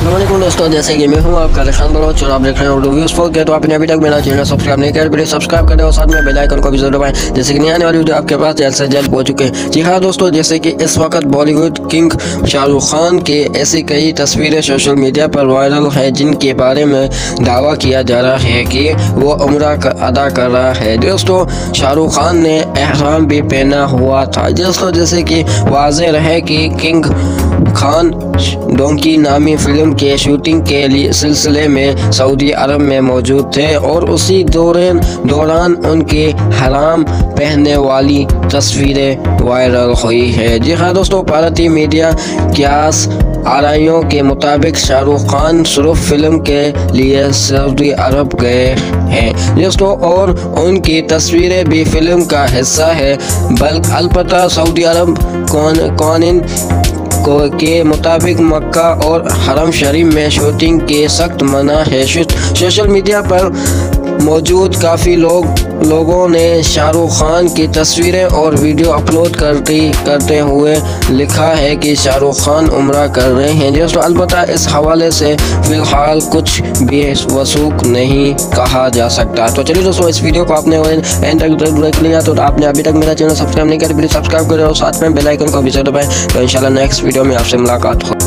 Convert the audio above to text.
अस्सलामुअलैकुम दोस्तों, जैसे कि मैं हूं आपका रिशान बलोच और आप देख रहे हैं उर्दू व्यूज़ फॉर के। तो आपने अभी तक मेरा चैनल सब्सक्राइब नहीं किया, प्लीज सब्सक्राइब करें और साथ में बेल आइकन को भी जरूर दबाएं, जैसे कि नई आने वाली वीडियो आपके पास जल्द से जल्द पहुंच चुके हैं। जी हाँ दोस्तों, जैसे कि इस वक्त बॉलीवुड किंग शाहरुख खान के ऐसी कई तस्वीरें सोशल मीडिया पर वायरल है जिनके बारे में दावा किया जा रहा है कि वो उम्रा अदा कर रहा है। दोस्तों, शाहरुख खान ने एहराम भी पहना हुआ था। दोस्तों, जैसे कि वाज़ेह रहे कि किंग खान डोंकी नामी फिल्म के शूटिंग के लिए सिलसिले में सऊदी अरब में मौजूद थे और उसी दौरान उनके हराम पहनने वाली तस्वीरें वायरल हुई है। जी हाँ दोस्तों, भारतीय मीडिया क्यास आराइयों के मुताबिक शाहरुख खान सिर्फ फिल्म के लिए सऊदी अरब गए हैं दोस्तों, और उनकी तस्वीरें भी फिल्म का हिस्सा है। बल्कि अलबत्ता सऊदी अरब कानून के मुताबिक मक्का और हरम शरीफ में शूटिंग के सख्त मना है। सोशल मीडिया पर मौजूद काफ़ी लोगों ने शाहरुख खान की तस्वीरें और वीडियो अपलोड करते हुए लिखा है कि शाहरुख खान उम्रा कर रहे हैं दोस्तों। अलबत्ता इस हवाले से फ़िलहाल कुछ भी वसूख नहीं कहा जा सकता। तो चलिए दोस्तों, इस वीडियो को आपने एंड तक देख लिया तो आपने अभी तक मेरा चैनल सब्सक्राइब नहीं किया, प्लीज़ सब्सक्राइब करें और साथ में बेल आइकन को भी जरूर दबाएं। तो इंशाल्लाह नेक्स्ट वीडियो में आपसे मुलाकात हो।